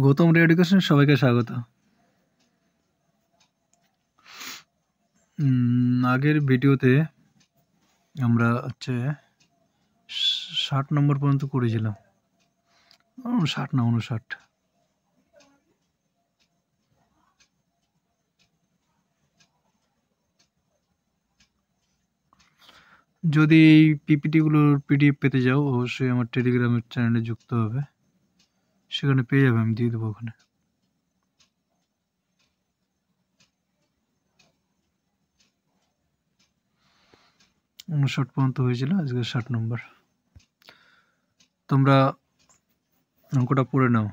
Gautam education সবাইকে স্বাগত। আগের ভিডিওতে আমরা 60 নম্বর পর্যন্ত করেছিলাম। 60 না 59। যদি এই পিপিটিগুলোর পিডিএফ পেতে যাও, অবশ্যই আমার টেলিগ্রামের চ্যানেলে যুক্ত হবে, সেখানে পেয়ে যাবে, আমি দিয়ে দেবো ওখানে। ষাট পর্যন্ত হয়েছিল, আজকে 60 নম্বর। তোমরা অঙ্কটা পড়ে নাও।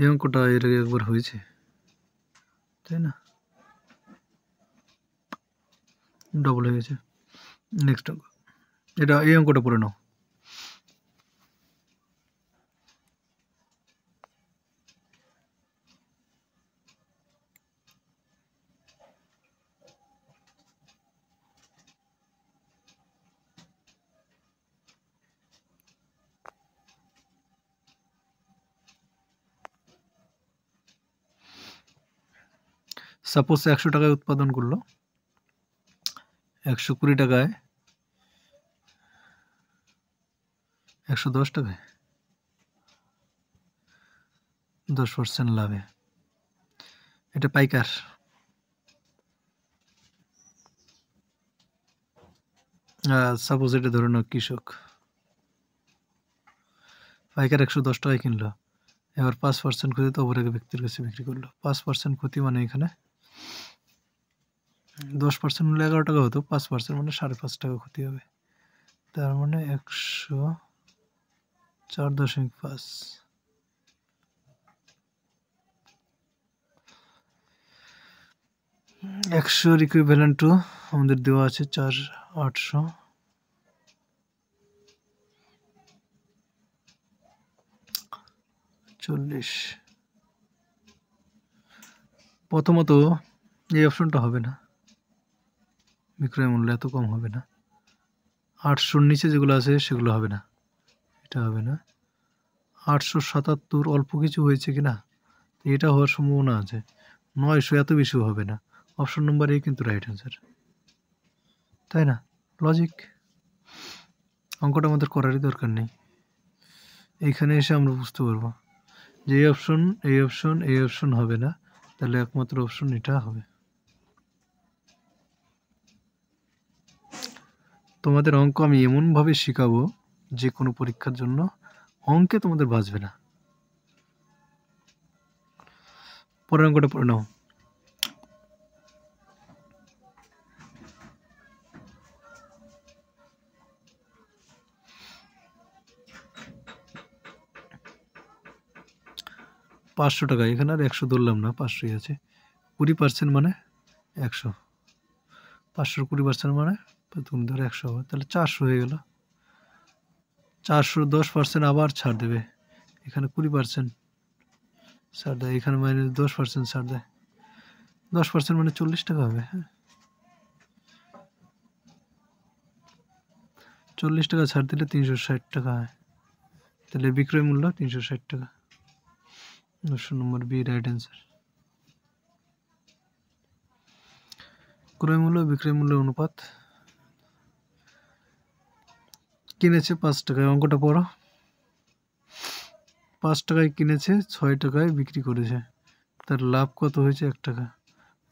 এই অঙ্কটা এর আগে একবার হয়েছে, তাই না? ডবল হয়ে গেছে। নেক্সট অঙ্ক, এই অঙ্কটা পড়ে নাও। সাপোজ 100 টাকায় উৎপাদন করলো, 120 টাকায়, 110 টাকায় 10% লাভে। এটা পাইকার। সাপোজ এটা ধরে নাও কৃষক, পাইকার 110 টাকায় কিনলো, এবার 5% ক্ষতি তো অপর এক ব্যক্তির কাছে বিক্রি করলো। 5% ক্ষতি মানে এখানে 10% হলে 11 টাকা হতো, 5% মানে 5.5 টাকা ক্ষতি হবে। তার মানে 104.5। 100 ইকুইভ্যালেন্ট টু আমাদের দেওয়া আছে 4,840। প্রথমত এই অপশনটা হবে না, বিক্রয় মূল্য এত কম হবে না। 800-র নিচে যেগুলো আছে সেগুলো হবে না, এটা হবে না। 877 অল্প কিছু হয়েছে কিনা, এটা হওয়ার সম্ভাবনা আছে। 900 এত বেশি হবে না। অপশন নম্বর এ কিন্তু রাইট অ্যান্সার, তাই না? লজিক। অঙ্কটা আমাদের করারই দরকার নেই, এইখানে এসে আমরা বুঝতে পারবো যে এই অপশন হবে না, তাহলে একমাত্র অপশন এটা হবে। তোমাদের অঙ্ক আমি এমনভাবে শেখাবো যে কোনো পরীক্ষার জন্য অঙ্কে তোমাদের বাঁচবে না। পরের অঙ্কটা পড়ে নাও। $500 টাকা, এখানে আর 100 ধরলাম না, 500ই আছে। 20% মানে 100, 500 20% মানে তুমি ধরো 100 হবে, তাহলে 400 হয়ে গেল। 400 10% আবার ছাড় দেবে, এখানে 20% ছাড় দেয়, এখানে -10% ছাড় দেয়। 10% মানে 40 টাকা হবে। হ্যাঁ, 40 টাকা ছাড় দিলে 360 টাকা হয়, তাহলে বিক্রয় মূল্য 360 টাকা। Option number B right answer. ক্রয় মূল্য বিক্রয় মূল্যের অনুপাত। কিনেছে 5 টাকায়, অঙ্কটা পড়ো। 5 টাকায় কিনেছে, 6 টাকায় বিক্রি করেছে, তার লাভ কত হয়েছে? 1 টাকা।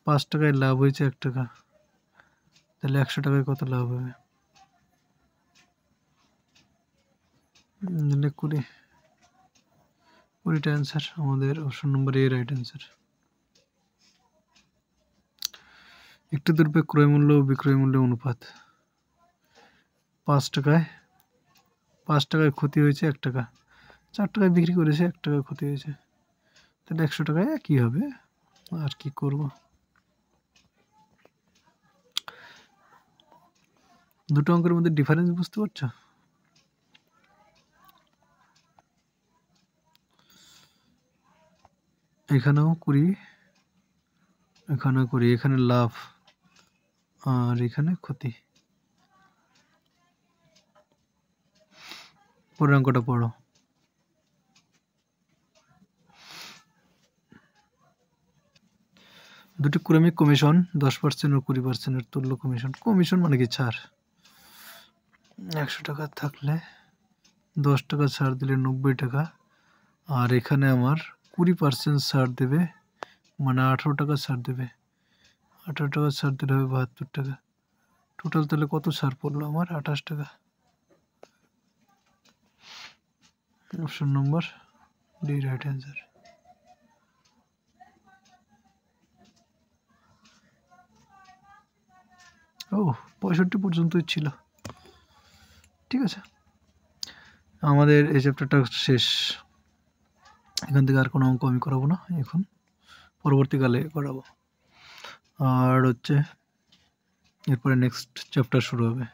5 টাকায় লাভ হয়েছে 1 টাকা, তাহলে 100 টাকায় কত লাভ হবে? 20টা অ্যান্সার আমাদের। অপশন নম্বর এ রাইট অ্যান্সার। একটি দ্রব্যের ক্রয় মূল্য ও বিক্রয় মূল্যের অনুপাত। 5 টাকায় ক্ষতি হয়েছে 1 টাকা, 4 টাকায় বিক্রি করেছে, 1 টাকা ক্ষতি হয়েছে, তাহলে 100 টাকায় কি হবে? আর কি করব? দুটো অঙ্কের মধ্যে ডিফারেন্স বুঝতে পারছো? এখানেও করি, এখানেও করি, এখানে লাভ আর এখানে ক্ষতি। পরের অঙ্কটা পড়ো। দুটি ক্রমিক কমিশন 10% ও 20% তুল্য কমিশন। কমিশন মানে কি? ছাড়। 100 টাকা থাকলে 10 টাকা ছাড় দিলে 90 টাকা, আর এখানে আমার 20% ছাড় দেবে, মানে 18 টাকা ছাড় দেবে। 18 টাকা ছাড় দিলে হবে 72 টাকা। টোটাল তাহলে কত ছাড় পড়লো আমার? 28 টাকা। Option number D right answer. ও 65 পর্যন্তই ছিল। ঠিক আছে, আমাদের এই চ্যাপ্টারটা শেষ। এখান থেকে আর কোনো অঙ্ক আমি করাবো না এখন, পরবর্তীকালে করাবো। আর হচ্ছে এরপরে নেক্সট চ্যাপ্টার শুরু হবে।